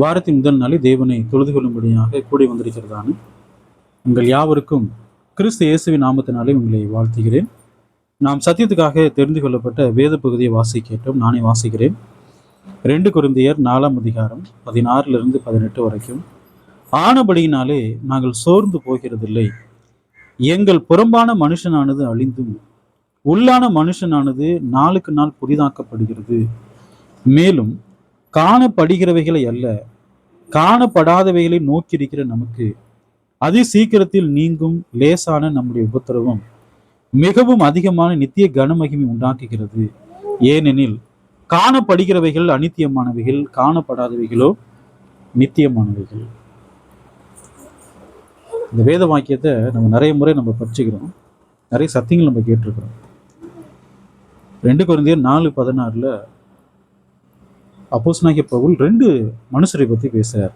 வாரத்தின் முதல் நாளை தேவனை தொழுது கொள்ளும்படியாக கூடி வந்திருக்கிறதான உங்கள் யாவருக்கும் கிறிஸ்து இயேசுவின் நாமத்தினாலே உங்களை வாழ்த்துகிறேன். நாம் சத்தியத்துக்காக தெரிந்து கொள்ளப்பட்ட வேத பகுதியை வாசிக்கட்டும். நானே வாசிக்கிறேன். 2 கொரிந்தியர் 4ஆம் அதிகாரம் 16 வரைக்கும். ஆனபடியினாலே நாங்கள் சோர்ந்து போகிறதில்லை. எங்கள் புறம்பான மனுஷனானது அழிந்தும் உள்ளான மனுஷனானது நாளுக்கு நாள் புதிதாக்கப்படுகிறது. மேலும் காணப்படுகிறவைகளை அல்ல, காணப்படாதவைகளை நோக்கி இருக்கிற நமக்கு அதி சீக்கிரத்தில் நீங்கும் லேசான நம்முடைய உபத்திரவம் மிகவும் அதிகமான நித்திய கனமகிமை உண்டாக்குகிறது. ஏனெனில் காணப்படுகிறவைகள் அநித்தியமானவைகள், காணப்படாதவைகளோ நித்தியமானவைகள். இந்த வேத வாக்கியத்தை நம்ம நிறைய முறை படிச்சுக்கிறோம், நிறைய சத்தியங்கள் நம்ம கேட்டிருக்கிறோம். 2 கொரிந்தியர் 4:16 அப்போஸ்தலனாகிய பவுல் 2 மனுஷரை பத்தி பேசுறார்.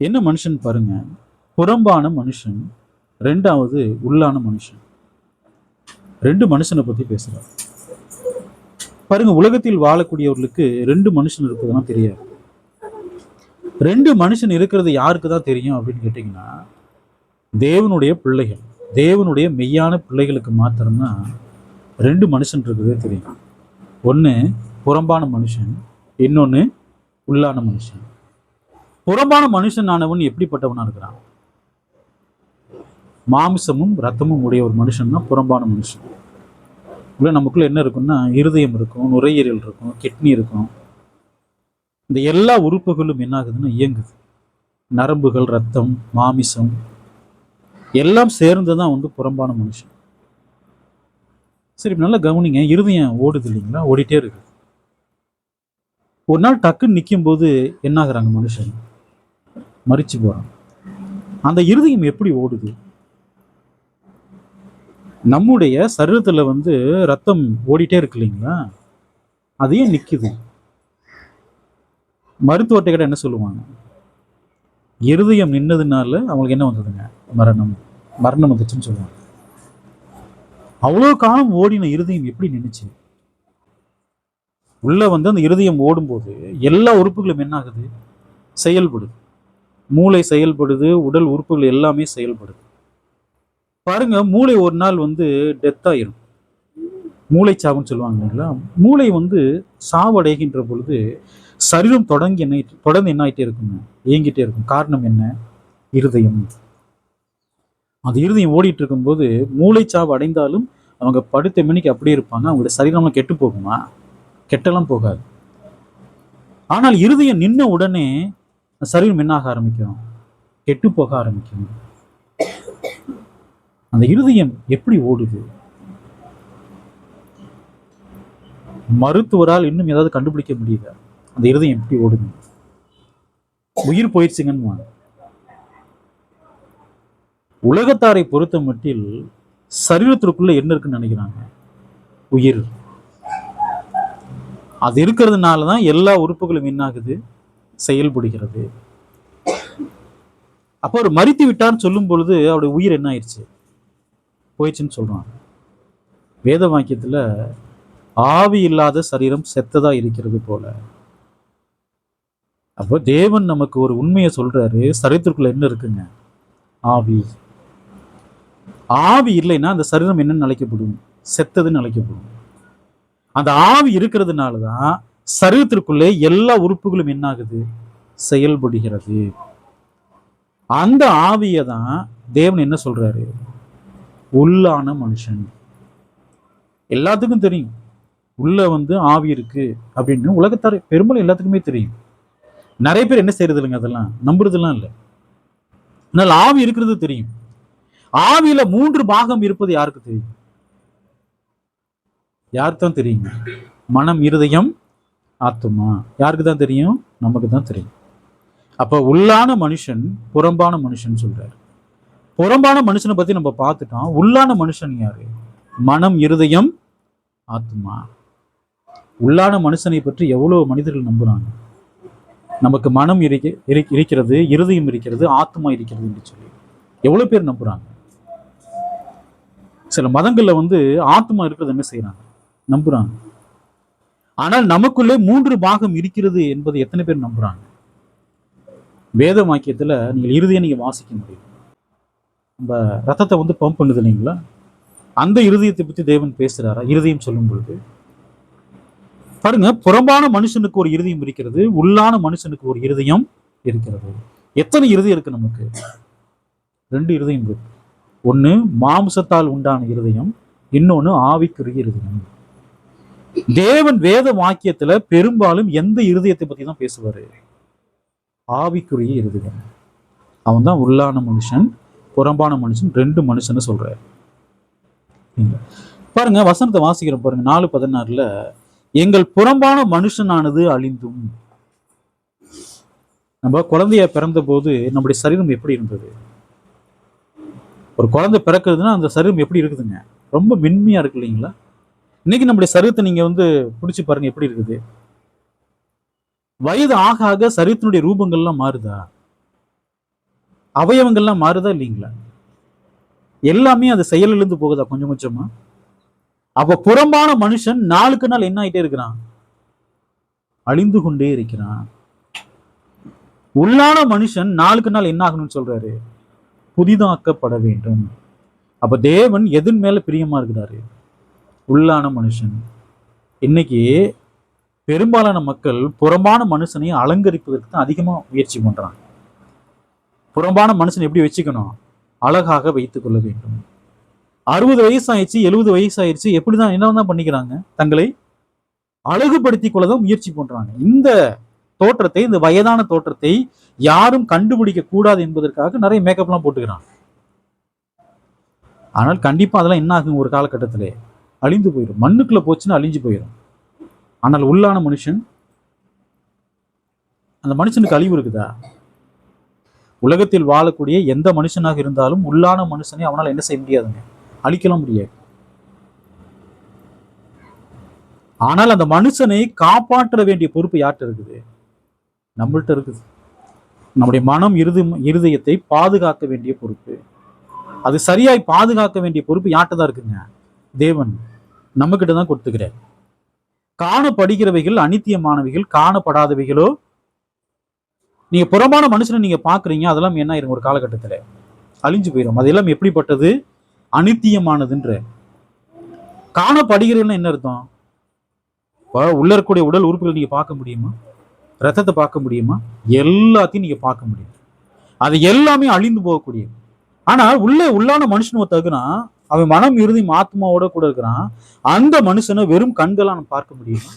என்ன மனுஷன் பாருங்க, புறம்பான மனுஷன், 2வது உள்ளான மனுஷன். 2 மனுஷனை பத்தி பேசுறார். பாருங்க, உலகத்தில் வாழக்கூடியவர்களுக்கு 2 மனுஷன் இருப்பதுலாம் தெரியாது. 2 மனுஷன் இருக்கிறது யாருக்கு தான் தெரியும் அப்படின்னு கேட்டீங்கன்னா, தேவனுடைய பிள்ளைகள், தேவனுடைய மெய்யான பிள்ளைகளுக்கு மாத்திரம்தான் 2 மனுஷன் இருக்கிறதே தெரியும். ஒன்று புறம்பான மனுஷன், இன்னொன்று உள்ளான மனுஷன். புறம்பான மனுஷன் ஆனவன் எப்படிப்பட்டவனா இருக்கிறான்? மாமிசமும் ரத்தமும் உடைய ஒரு மனுஷன் தான் புறம்பான மனுஷன். உள்ள நமக்குள்ள என்ன இருக்குன்னா, இருதயம் இருக்கும், நுரையீரல் இருக்கும், கிட்னி இருக்கும். இந்த எல்லா உறுப்புகளும் என்ன ஆகுதுன்னா இயங்குது. நரம்புகள், ரத்தம், மாமிசம் எல்லாம் சேர்ந்து தான் புறம்பான மனுஷன். சரி, நல்லா கவனிங்க. இருதயம் ஓடுது இல்லைங்களா? ஓடிட்டே இருக்கு. ஒரு நாள் டக்குன்னு நிற்கும் போது என்ன ஆகுறாங்க? மனுஷன் மரிச்சு போறான். அந்த இருதயம் எப்படி ஓடுது? நம்முடைய சரீரத்துல ரத்தம் ஓடிட்டே இருக்கு இல்லைங்களா? அதையே நிக்குது. மருத்துவர்கிட்ட கிட்ட என்ன சொல்லுவாங்க? இருதயம் நின்னதுனால அவங்களுக்கு என்ன வந்ததுங்க? மரணம் வந்துச்சுன்னு சொல்லுவாங்க. அவ்வளோ காலம் ஓடின இருதயம் எப்படி நின்றுச்சு? உள்ள அந்த இருதயம் ஓடும்போது எல்லா உறுப்புகளும் என்ன ஆகுது? செயல்படுது. மூளை செயல்படுது, உடல் உறுப்புகள் எல்லாமே செயல்படுது. பாருங்க, மூளை ஒரு நாள் டெத் ஆயிரும். மூளை சாவுன்னு சொல்லுவாங்க இல்லைங்களா? மூளை சாவடைகின்ற பொழுது சரீரம் தொடர்ந்து என்ன ஆகிட்டே இருக்குங்க? இயங்கிட்டே இருக்கும். காரணம் என்ன? இருதயம். அந்த இருதயம் ஓடிட்டு இருக்கும்போது மூளை சாவு அடைந்தாலும் அவங்க படுத்த மணிக்கு அப்படியே இருப்பாங்க. அவங்களுடைய சரீரம்லாம் கெட்டு போகுமா? கெட்டெல்லாம் போகாது. ஆனால் இருதயம் நின்ன உடனே சரீரம் என்ன ஆக ஆரம்பிக்கும்? கெட்டு போக ஆரம்பிக்கும். அந்த இருதயம் எப்படி ஓடுது? மருத்துவரால் இன்னும் ஏதாவது கண்டுபிடிக்க முடியுதா? அந்த இருதயம் எப்படி ஓடுது? உயிர் போயிடுச்சுங்கன்னு. உலகத்தாரை பொறுத்த மட்டில் சரீரத்திற்குள்ள என்ன இருக்குன்னு நினைக்கிறாங்க? உயிர். அது இருக்கிறதுனாலதான் எல்லா உறுப்புகளும் என்ன ஆகுது? செயல்படுகிறது. அப்ப அவர் மரித்து விட்டார்னு சொல்லும் பொழுது அவருடைய உயிர் என்ன ஆயிடுச்சு? போயிடுச்சுன்னு சொல்றாங்க. வேத வாக்கியத்துல ஆவி இல்லாத சரீரம் செத்ததா இருக்கிறது போல. அப்போ தேவன் நமக்கு ஒரு உண்மையை சொல்றாரு. சரீரத்திற்குள்ள என்ன இருக்குங்க? ஆவி. ஆவி இல்லைன்னா அந்த சரீரம் என்னன்னு அழைக்கப்படும்? செத்ததுன்னு அழைக்கப்படும். அந்த ஆவி இருக்கிறதுனாலதான் சரீரத்திற்குள்ளே எல்லா உறுப்புகளும் என்ன ஆகுது? செயல்படுகிறது. அந்த ஆவியை தான் தேவன் என்ன சொல்றாரு? உள்ளான மனுஷன். எல்லாத்துக்கும் தெரியும் உள்ள ஆவி இருக்கு அப்படின்னு. உலகத்தார் பெரும்பாலும் எல்லாத்துக்குமே தெரியும். நிறைய பேர் என்ன செய்யறது இல்லைங்க, அதெல்லாம் நம்புறதுலாம் இல்லை. ஆனால் ஆவி இருக்கிறது தெரியும். ஆவியில 3 பாகம் இருப்பது யாருக்கு தெரியும்? யாருக்கு தான் தெரியுங்க? மனம், இருதயம், ஆத்துமா. யாருக்கு தான் தெரியும்? நமக்கு தான் தெரியும். அப்ப உள்ளான மனுஷன், புறம்பான மனுஷன் சொல்றாரு. புறம்பான மனுஷனை பத்தி நம்ம பார்த்துட்டோம். உள்ளான மனுஷன் யாரு? மனம், இருதயம், ஆத்துமா. உள்ளான மனுஷனை பற்றி எவ்வளவு மனிதர்கள் நம்புறாங்க? நமக்கு மனம் இருக்கிறது, இருதயம் இருக்கிறது, ஆத்மா இருக்கிறது என்று சொல்லி எவ்வளவு பேர் நம்புறாங்க? சில மதங்கள்ல ஆத்மா இருக்கிறது என்ன செய்யறாங்க? நம்புறாங்க. ஆனால் நமக்குள்ளே 3 பாகம் இருக்கிறது என்பதை எத்தனை பேர் நம்புறாங்க? வேத வாக்கியத்துல நீங்கள் இருதயம் நீங்க வாசிக்க முடியும். நம்ம ரத்தத்தை வந்து பம்ப் பண்ணுது இல்லைங்களா, அந்த இருதயத்தை பத்தி தேவன் பேசுறாரா? இருதயம் சொல்லும் பொழுது பாருங்க, புறம்பான மனுஷனுக்கு ஒரு இருதயம் இருக்கிறது, உள்ளான மனுஷனுக்கு ஒரு இருதயம் இருக்கிறது. எத்தனை இருதயம் இருக்கு நமக்கு? 2 இருதயம் இருக்கு. ஒண்ணு மாம்சத்தால் உண்டான இருதயம், இன்னொன்னு ஆவிக்குரிய இருதயம். தேவன் வேத வாக்கியத்துல பெரும்பாலும் எந்த இருதயத்தை பத்தி தான் பேசுவாரு? ஆவிக்குரிய இருதயம். அவன் தான் உள்ளான மனுஷன், புறம்பான மனுஷன், 2 மனுஷன்னு சொல்றாரு. பாருங்க, வசனத்தை வாசிக்கிறோம் பாருங்க, 4:16 எங்கள் புறம்பான மனுஷனானது அழிந்தும். நம்ம குழந்தைய பிறந்த போது நம்முடைய சரீரம் எப்படி இருந்தது? ஒரு குழந்தை பிறக்குதுன்னா அந்த சரீரம் எப்படி இருக்குதுங்க? ரொம்ப மென்மையா இருக்கு இல்லைங்களா? இன்னைக்கு நம்முடைய சரீரத்தை நீங்க வந்து பிடிச்சு பாருங்க, எப்படி இருக்குது? வயது ஆக ஆக சரீரத்தினுடைய ரூபங்கள்லாம் மாறுதா? அவயவங்கள்லாம் மாறுதா இல்லைங்களா? எல்லாமே அது செயலிழந்து போகுதா கொஞ்சம் கொஞ்சமா? அப்ப புறம்பான மனுஷன் நாளுக்கு நாள் என்ன ஆயிட்டே இருக்கிறான்? அழிந்து கொண்டே இருக்கிறான். உள்ளான மனுஷன் நாளுக்கு நாள் என்ன ஆகணும்னு சொல்றாரு? புதிதாக்கப்பட வேண்டும். அப்ப தேவன் எதன் மேல பிரியமா இருக்கிறாரு? உள்ளான மனுஷன். இன்னைக்கு பெரும்பாலான மக்கள் புறம்பான மனுஷனை அலங்கரிப்பதற்கு தான் அதிகமா முயற்சி பண்றாங்க. புறம்பான மனுஷன் எப்படி வச்சுக்கணும்? அழகாக வைத்துக் கொள்ள வேண்டும். 60 வயசாயிடுச்சு, 70 வயசாயிடுச்சு, எப்படிதான் என்னதான் பண்ணிக்கிறாங்க? தங்களை அழகுபடுத்திக் கொள்ளதான் முயற்சி பண்றாங்க. இந்த தோற்றத்தை, இந்த வயதான தோற்றத்தை யாரும் கண்டுபிடிக்க கூடாது என்பதற்காக நிறைய மேக்கப்லாம் போட்டுக்கிறாங்க. ஆனால் கண்டிப்பா அதெல்லாம் என்ன ஆகும்? ஒரு காலகட்டத்திலே அழிந்து போயிடும். மண்ணுக்குள்ள போச்சுன்னா அழிஞ்சு போயிடும். ஆனால் உள்ளான மனுஷன், அந்த மனுஷனுக்கு அழிவு இருக்குதா? உலகத்தில் வாழக்கூடிய எந்த மனுஷனாக இருந்தாலும் உள்ளான மனுஷனை அவனால் என்ன செய்ய முடியாதுங்க? அழிக்கலாம் முடியாது. ஆனால் அந்த மனுஷனை காப்பாற்ற வேண்டிய பொறுப்பு யார்கிட்ட இருக்குது? நம்மள்கிட்ட இருக்குது. நம்முடைய மனம், இருதயத்தை பாதுகாக்க வேண்டிய பொறுப்பு, அது சரியாய் பாதுகாக்க வேண்டிய பொறுப்பு யார்கிட்ட தான் இருக்குங்க? தேவன் நம்ம கிட்ட தான் கொடுத்துக்கிறார். காணப்படுகிறவைகள் அனித்தியமானவைகள், காணப்படாதவைகளோ. நீங்க புறம்பான மனுஷனை நீங்க பாக்குறீங்க, அதெல்லாம் என்ன ஆயிரும்? ஒரு காலகட்டத்துல அழிஞ்சு போயிடும். அதெல்லாம் எப்படிப்பட்டது? அனித்தியமானதுன்ற. காணப்படுகிறதுன்னு என்ன அர்த்தம்? உள்ள இருக்கக்கூடிய உடல் உறுப்புகள் நீங்க பார்க்க முடியுமா? ரத்தத்தை பார்க்க முடியுமா? எல்லாத்தையும் நீங்க பார்க்க முடியும். அது எல்லாமே அழிந்து போகக்கூடியது. ஆனா உள்ளான மனுஷன் ஒருத்தகுறான், அவன் மனம், இறுதி, ஆத்மாவோட கூட இருக்கிறான். அந்த மனுஷனை வெறும் கண்களா நம்ம பார்க்க முடியுமா?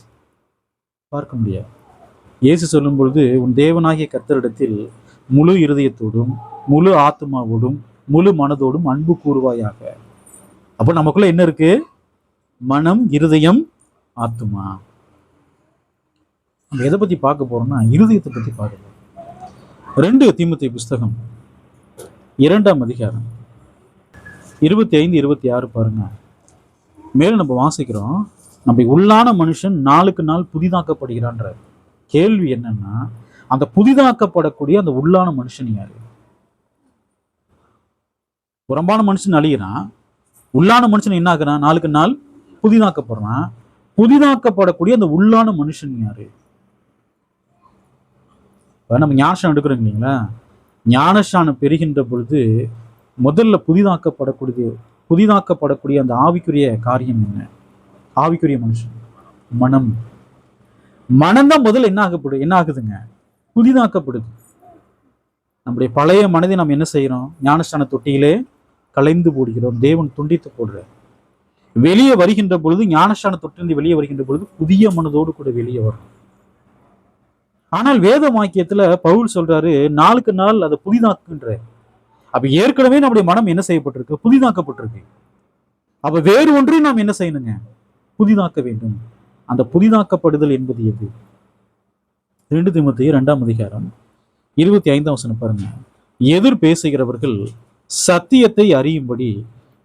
பார்க்க முடியாது. இயேசு சொல்லும் பொழுது, உன் தேவனாகிய கர்த்தரிடத்தில் முழு இருதயத்தோடும், முழு ஆத்மாவோடும், முழு மனதோடும் அன்பு கூறுவாயாக. அப்போ நமக்குள்ள என்ன இருக்கு? மனம், இருதயம், ஆத்மா. நம்ம எதை பத்தி பார்க்க போறோம்னா இருதயத்தை பத்தி பார்க்க போறோம். 2 தீமோத்தேயு புஸ்தகம் 2ஆம் அதிகாரம் 25, 26 பாருங்க. மேலும் நம்ம வாசிக்கிறோம், நம்ம உள்ளான மனுஷன் நாளுக்கு நாள் புதிதாக்கப்படுகிறான்ற. கேள்வி என்னன்னா, அந்த புதிதாக்கப்படக்கூடிய அந்த உள்ளான மனுஷன் யாரு? புறம்பான மனுஷன் அழிகிறான், உள்ளான மனுஷன் என்ன ஆகுறான்? நாளுக்கு நாள் புதிதாக்கப்படுறான். புதிதாக்கப்படக்கூடிய அந்த உள்ளான மனுஷன் யாரு? நம்ம ஞானஸ்நானம் எடுக்கிறோம் இல்லைங்களா? ஞானஸ்நானம் பெறுகின்ற பொழுது முதல்ல புதிதாக்கப்படக்கூடிய அந்த ஆவிக்குரிய காரியம் என்ன? ஆவிக்குரிய மனுஷன் மனம். மனம்தான் முதல்ல என்ன ஆகுதுங்க? புதிதாக்கப்படுது. நம்முடைய பழைய மனதை நாம் என்ன செய்யறோம்? ஞானஸ்நான தொட்டியிலே கலைந்து போடுகிறோம். தேவன் துண்டித்து போடுற. வெளியே வருகின்ற பொழுது, ஞானஸ்நான தொட்டிலிருந்து வெளியே வருகின்ற பொழுது புதிய மனதோடு கூட வெளியே வரும். ஆனால் வேத வாக்கியத்துல பவுல் சொல்றாரு, நாளுக்கு நாள் அதை புதிதாக்குன்ற. அப்ப ஏற்கனவே நம்முடைய மனம் என்ன செய்யப்பட்டிருக்கு? புதிதாக்கப்பட்டிருக்கு. அப்ப வேறு ஒன்றையும் நாம் என்ன செய்யணுங்க? புதிதாக்க வேண்டும். அந்த புதிதாக்கப்படுதல் என்பது எது? 2 தீமோத்தேயு 2ஆம் அதிகாரம் 25ஆம் வசனம் பாருங்க. எதிர் பேசுகிறவர்கள் சத்தியத்தை அறியும்படி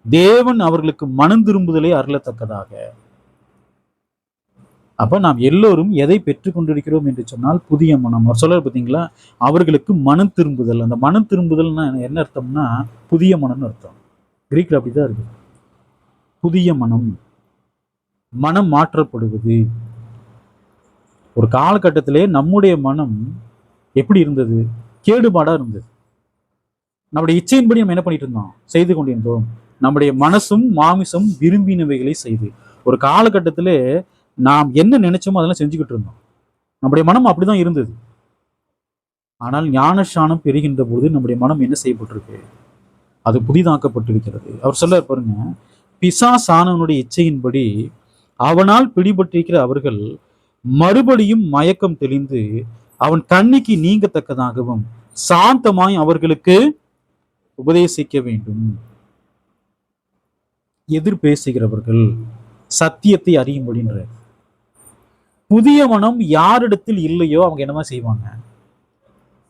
தேவன் அவர்களுக்கு மனம் திரும்புதலை அருளத்தக்கதாக. அப்ப நாம் எல்லோரும் எதை பெற்றுக் கொண்டிருக்கிறோம் என்று சொன்னால் புதிய மனம். அவர் சொல்றாரு பார்த்தீங்களா, அவர்களுக்கு மனம் திரும்புதல். அந்த மனம் திரும்புதல்னா என்ன அர்த்தம்னா புதிய மனம்னு அர்த்தம். கிரீக்ல அப்படிதான் இருக்கு. புதிய மனம், மனம் மாற்றப்படுவது. ஒரு காலகட்டத்திலே நம்முடைய மனம் எப்படி இருந்தது? கேடுபாடா இருந்தது. நம்முடைய இச்சையின்படி நம்ம என்ன பண்ணிட்டு இருந்தோம்? செய்து கொண்டிருந்தோம். நம்முடைய மனசும் மாமிசம் விரும்பினவைகளை செய்து. ஒரு காலகட்டத்திலே நாம் என்ன நினைச்சோமோ அதெல்லாம் செஞ்சுக்கிட்டு இருந்தோம். நம்முடைய மனம் அப்படிதான் இருந்தது. ஆனால் ஞானஸ்நானம் பெறுகின்ற போது நம்முடைய மனம் என்ன செய்யப்பட்டிருக்கு? அது புதிதாக்கப்பட்டிருக்கிறது. அவர் சொல்றார் பாருங்க, பிசாசானவனுடைய இச்சையின்படி அவனால் பிடிபட்டிருக்கிற அவர்கள் மறுபடியும் மயக்கம் தெளிந்து அவன் கண்ணிக்கு நீங்கத்தக்கதாகவும் சாந்தமாய் அவர்களுக்கு உபதேசிக்க வேண்டும். எதிர் பேசுகிறவர்கள் சத்தியத்தை அறியும்படின்ற புதிய மனம் யாரிடத்தில் இல்லையோ அவங்க என்னதான் செய்வாங்க?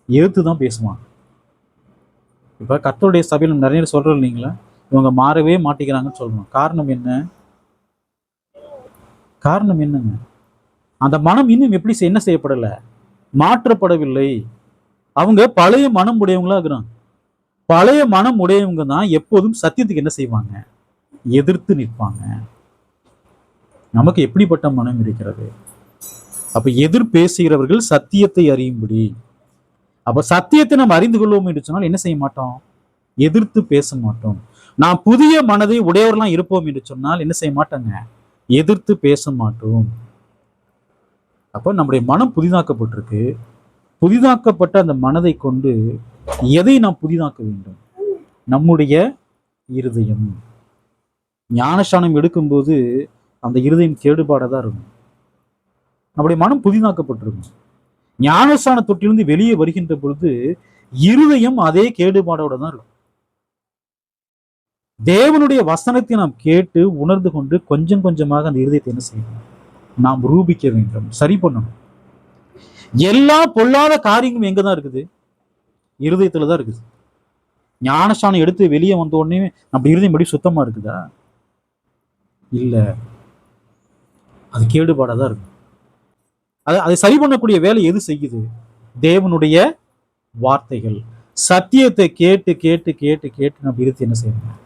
எதிர்த்துதான் பேசுவாங்க. இப்ப கர்த்தருடைய சபையில் நிறைய சொல்றோம் இல்லைங்களா, இவங்க மாறவே மாட்டேங்கிறாங்கன்னு சொல்றோம். காரணம் என்ன? காரணம் என்னங்க? அந்த மனம் இன்னும் எப்படி என்ன செய்யப்படல? மாற்றப்படவில்லை. அவங்க பழைய மனம் உடையவங்களா இருக்கிறாங்க. பழைய மனம் உடையவங்க தான் எப்போதும் சத்தியத்துக்கு என்ன செய்வாங்க? எதிர்த்து நிற்பாங்க. நமக்கு எப்படிப்பட்ட மனம் இருக்கிறது? அப்ப எதிர் பேசுகிறவர்கள் சத்தியத்தை அறியும்படி. அப்ப சத்தியத்தை நம்ம அறிந்து கொள்வோம் என்று சொன்னால் என்ன செய்ய மாட்டோம்? எதிர்த்து பேச மாட்டோம். நாம் புதிய மனதை உடையவர்களாம் இருப்போம் என்று சொன்னால் என்ன செய்ய மாட்டோங்க? எதிர்த்து பேச மாட்டோம். அப்ப நம்முடைய மனம் புதிதாக்கப்பட்டிருக்கு. புதிதாக்கப்பட்ட அந்த மனதை கொண்டு எதை நாம் புதிதாக்க வேண்டும்? நம்முடைய இருதயம். ஞானஸ்நானம் எடுக்கும்போது அந்த இருதயம் கேடுபாடதான் இருக்கும். நம்முடைய மனம் புதிதாக்கப்பட்டிருக்கும். ஞானஸ்நான தொட்டிலிருந்து வெளியே வருகின்ற பொழுது இருதயம் அதே கேடுபாடோட தான் இருக்கும். தேவனுடைய வசனத்தை நாம் கேட்டு உணர்ந்து கொண்டு கொஞ்சம் கொஞ்சமாக அந்த இருதயத்தை என்ன செய்யணும்? நாம் ரூபிக்க வேண்டும், சரி பண்ணணும். எல்லா பொல்லாத காரியங்களும் எங்கதான் இருக்குது? இருதயத்துலதான் இருக்குது. ஞானஸ்நானம் எடுத்து வெளியே வந்த உடனே நம்ம இருதயம் படி சுத்தமா இருக்குதா? இல்ல, அது கேடுபாடாதான் இருக்கு. அதை சரி பண்ணக்கூடிய வேலை எது செய்யுது? தேவனுடைய வார்த்தைகள். சத்தியத்தை கேட்டு கேட்டு கேட்டு கேட்டு நம்ம இருதயத்தை என்ன செய்யணும்?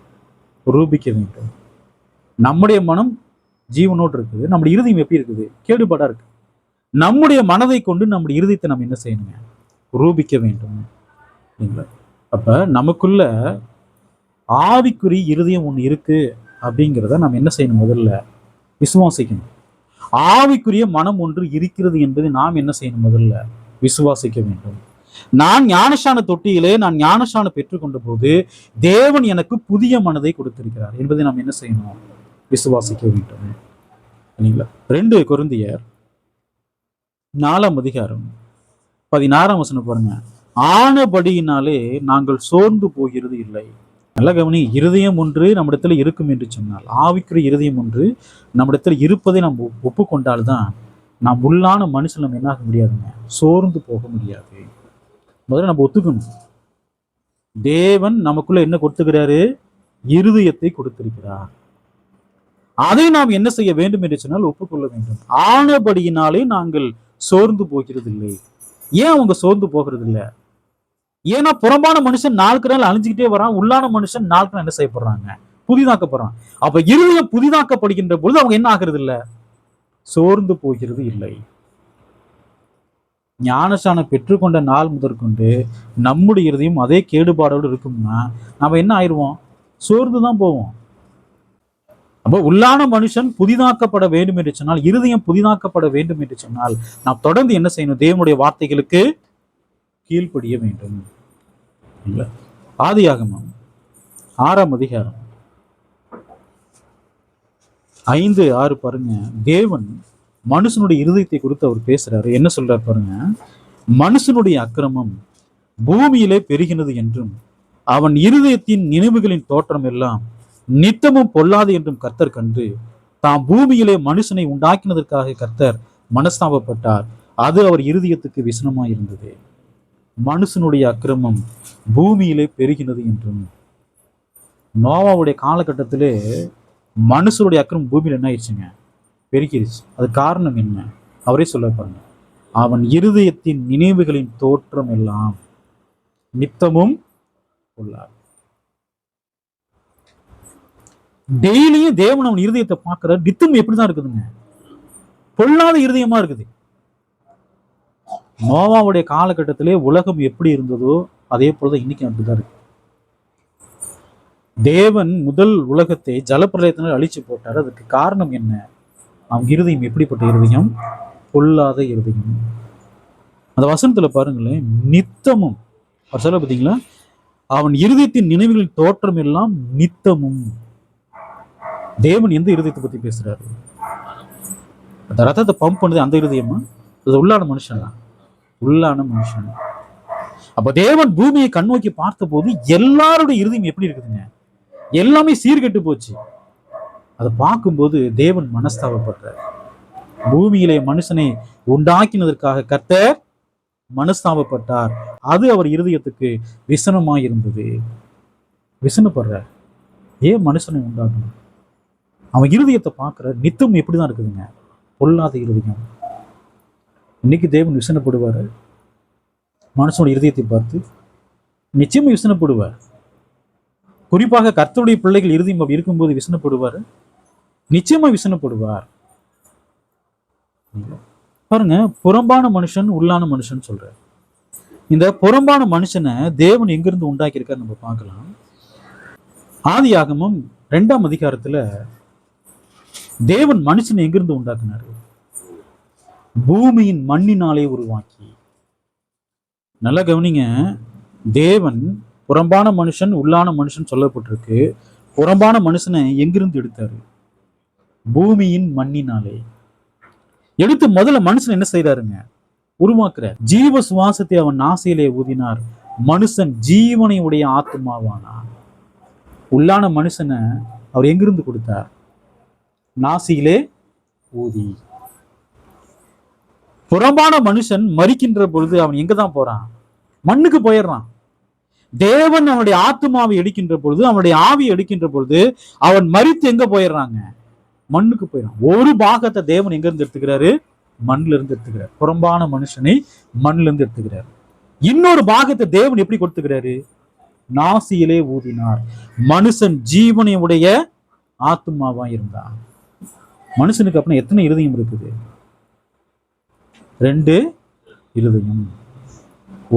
ரூபிக்க வேண்டும். நம்முடைய மனம் ஜீவனோடு இருக்குது, நம்முடைய இருதயம் எப்படி இருக்குது? கேடுபாடா இருக்கு. நம்முடைய மனதை கொண்டு நம்முடைய இருதயத்தை நம்ம என்ன செய்யணுங்க? ரூபிக்க வேண்டும். அப்ப நமக்குள்ள ஆவிக்குறி இருதயம் ஒண்ணு இருக்கு அப்படிங்கிறத நம்ம என்ன செய்யணும்? முதல்ல விசுவாசிக்கணும். ஆவிக்குரிய மனம் ஒன்று இருக்கிறது என்பதை நாம் என்ன செய்யணும்? முதல்ல விசுவாசிக்க வேண்டும். நான் ஞானஸ்நான தொட்டியிலே நான் ஞானஸ்நானம் பெற்றுக்கொண்ட போது தேவன் எனக்கு புதிய மனதை கொடுத்திருக்கிறார் என்பதை நாம் என்ன செய்யணும்? விசுவாசிக்க வேண்டும். 2 கொரிந்தியர் 4ஆம் அதிகாரம் 16ஆம் வசனம் பாருங்க. ஆனபடியினாலே நாங்கள் சோர்ந்து போகிறது இல்லை. நல்ல கவனி. இருதயம் ஒன்று நம்மிடத்துல இருக்கும் என்று சொன்னால், ஆவிக்குரிய இருதயம் ஒன்று நம்மிடத்துல இருப்பதை நாம் ஒப்புக்கொண்டால்தான் நாம் உள்ளான மனுஷன் நம்ம என்ன ஆக முடியாதுங்க? சோர்ந்து போக முடியாது. முதல்ல நம்ம ஒத்துக்கணும். தேவன் நமக்குள்ள என்ன கொடுத்துக்கிறாரு? இருதயத்தை கொடுத்திருக்கிறார். அதை நாம் என்ன செய்ய வேண்டும் என்று சொன்னால் ஒப்புக்கொள்ள வேண்டும். ஆனபடியினாலே நாங்கள் சோர்ந்து போகிறது இல்லை. ஏன் அவங்க சோர்ந்து போகிறது இல்லை? ஏன்னா புறம்பான மனுஷன் நாளுக்கு நாள் அழிஞ்சுக்கிட்டே வரான். உள்ளான மனுஷன் நாளுக்கு நாள் என்ன செய்யப்படுறாங்க? புதிதாக்கப்படுறான். அப்ப இருதயம் புதிதாக்கப்படுகின்ற பொழுது அவங்க என்ன ஆகிறது இல்லை? சோர்ந்து போகிறது இல்லை. ஞானஸ்நானம் பெற்றுக்கொண்ட நாள் முதற்கொண்டு நம்முடைய இருதயம் அதே கேடுபாடோடு இருக்கும்னா நம்ம என்ன ஆயிடுவோம்? சோர்ந்துதான் போவோம். அப்போ உள்ளான மனுஷன் புதிதாக்கப்பட வேண்டும் என்று சொன்னால், இருதயம் புதிதாக்கப்பட வேண்டும் என்று சொன்னால் நாம் தொடர்ந்து என்ன செய்யணும்? தேவனுடைய வார்த்தைகளுக்கு கீழ்ப்படிய வேண்டும். ஆதியாகமம் 6ஆம் அதிகாரம் 5-6 பாருங்க. தேவன் மனுஷனுடைய இருதயத்தை குறித்து அவர் பேசுறாரு. என்ன சொல்றாரு பாருங்க. மனுஷனுடைய அக்கிரமம் பூமியிலே பெருகினது என்றும் அவன் இருதயத்தின் நினைவுகளின் தோற்றம் எல்லாம் நித்தமும் பொல்லாது என்றும் கர்த்தர் கண்டு தாம் பூமியிலே மனுஷனை உண்டாக்கினதற்காக கர்த்தர் மனஸ்தாபப்பட்டார். அது அவர் இருதயத்துக்கு விசனமாய் இருந்தது. மனுஷனுடைய அக்கிரமம் பூமியிலே பெருகினது என்றும். நோவாவுடைய காலகட்டத்திலே மனுஷனுடைய அக்கிரமம் பூமியில் என்ன ஆயிடுச்சுங்க? பெருகிடுச்சு. அது காரணம் என்ன? அவரே சொல்ல பாருங்க. அவன் இருதயத்தின் நினைவுகளின் தோற்றம் எல்லாம் நித்தமும் பொல்லாது. டெய்லியும் தேவன் அவன் இருதயத்தை பார்க்கிறார். நித்தமும் எப்படிதான் இருக்குதுங்க? பொல்லாத இருதயமா இருக்குது. நோவாவுடைய காலகட்டத்திலே உலகம் எப்படி இருந்ததோ அதே போலதான் இன்னைக்கு அப்படிதான் இருக்கு. தேவன் முதல் உலகத்தை ஜலப்பிரளயத்தினால் அழிச்சு போட்டார். அதுக்கு காரணம் என்ன? அவங்க இருதயம் எப்படிப்பட்ட இருதயம்? பொல்லாத இருதயம். அந்த வசனத்துல பாருங்களேன், நித்தமும் அவர் சொல்ல பார்த்தீங்களா, அவன் இருதயத்தின் நினைவுகளின் தோற்றம் எல்லாம் நித்தமும். தேவன் எந்த இருதயத்தை பத்தி பேசுறாரு? அந்த ரத்தத்தை பம்ப் பண்ணது அந்த இருதயமா? அது உள்ளான மனுஷன் தான், உள்ளான மனுஷன். அப்ப தேவன் பூமியை கண்ணோக்கி பார்த்த போது எல்லாருடைய இருதயம் எப்படி இருக்குதுங்க? எல்லாமே சீர்கெட்டு போச்சு. அதை பார்க்கும்போது தேவன் மனஸ்தாபப்படுறார். பூமியிலே மனுஷனை உண்டாக்கினதற்காக கர்த்தர் மனஸ்தாபப்பட்டார். அது அவர் இருதயத்துக்கு விசனமாய் இருந்தது. விசனப்படுறார். ஏன் மனுஷனை உண்டாக்கணும்? அவன் இருதயத்தை பார்க்கிற நித்தம் எப்படிதான் இருக்குதுங்க? பொல்லாத இருதயம். இன்னைக்கு தேவன் விசனப்படுவார். மனுஷனோட இருதயத்தை பார்த்து நிச்சயமா விசனப்படுவார். குறிப்பாக கர்த்தருடைய பிள்ளைகள் இருதயம் அப்படி இருக்கும்போது விசனப்படுவார், நிச்சயமா விசனப்படுவார். பாருங்க, புறம்பான மனுஷன் உள்ளான மனுஷன் சொல்ற. இந்த புறம்பான மனுஷனை தேவன் எங்கிருந்து உண்டாக்கியிருக்காரு நம்ம பார்க்கலாம். ஆதியாகமம் 2ஆம் அதிகாரத்துல தேவன் மனுஷனை எங்கிருந்து உண்டாக்குனாரு? பூமியின் மண்ணினாலே உருவாக்கி. நல்லா கவனிங்க, தேவன் புறம்பான மனுஷன் உள்ளான மனுஷன் சொல்லப்பட்டிருக்கு. புறம்பான மனுஷனை எங்கிருந்து எடுத்தாரு? பூமியின் மண்ணினாலே எடுத்து முதல்ல மனுஷன் என்ன செய்யறாருங்க? உருவாக்குறார். ஜீவ சுவாசத்தை அவன் நாசியிலே ஊதினார், மனுஷன் ஜீவனை உடைய ஆத்மாவானார். உள்ளான மனுஷனை அவர் எங்கிருந்து கொடுத்தார்? நாசியிலே ஊதி. புறம்பான மனுஷன் மரிக்கின்ற பொழுது அவன் எங்கதான் போறான்? மண்ணுக்கு போயிடுறான். தேவன் அவனுடைய ஆத்மாவை எடுக்கின்ற பொழுது, அவனுடைய ஆவியை எடுக்கின்ற பொழுது அவன் மரித்து எங்க போயிடுறாங்க? மண்ணுக்கு போயிடறான். ஒரு பாகத்தை தேவன் எங்க இருந்து எடுத்துக்கிறாரு? மண்ணில இருந்து எடுத்துக்கிறார். புறம்பான மனுஷனை மண்ணில இருந்து எடுத்துக்கிறார். இன்னொரு பாகத்தை தேவன் எப்படி கொடுத்துக்கிறாரு? நாசியிலே ஊதினார், மனுஷன் ஜீவனை உடைய ஆத்மாவா இருந்தான். மனுஷனுக்கு அப்புறம் எத்தனை இருதயம் இருக்குது? 2 இருதயம்.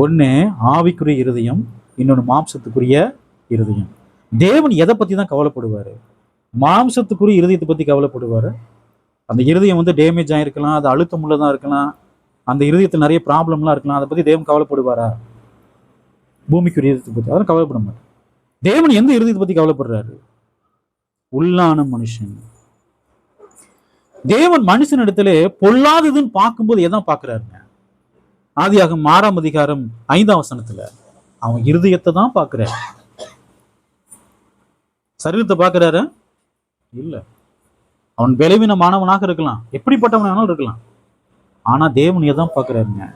ஒண்ணு ஆவிக்குரிய இருதயம், இன்னொன்னு மாம்சத்துக்குரிய இருதயம். தேவன் எதை பத்தி தான் கவலைப்படுவாரு? மாம்சத்துக்குரிய இருதயத்தை பத்தி கவலைப்படுவாரு. அந்த இருதயம் டேமேஜ் ஆயிருக்கலாம், அது அழுத்தம் உள்ளதான் இருக்கலாம், அந்த இருதயத்தில் நிறைய ப்ராப்ளம்லாம் இருக்கலாம். அதை பத்தி தேவன் கவலைப்படுவாரா? பூமிக்குரிய இருதயத்தை பத்தி அதெல்லாம் கவலைப்பட மாட்டார். தேவன் எந்த இருதயத்தை பத்தி கவலைப்படுறாரு? உள்ளான மனுஷன். தேவன் மனுஷன் இடத்துல பொல்லாததுன்னு பார்க்கும்போது எதான் பார்க்கிறாருங்க? ஆதியாகமம் 6ஆம் அதிகாரம் 5ஆம் வசனத்துல அவன் இருதயத்தை தான் பார்க்கிறார். சரீரத்தை பார்க்கிறாரு இல்ல. அவன் பலவீனமானவனாக இருக்கலாம், எப்படிப்பட்டவனாலும் இருக்கலாம். ஆனா தேவன் எதான் பார்க்கிறாருங்க?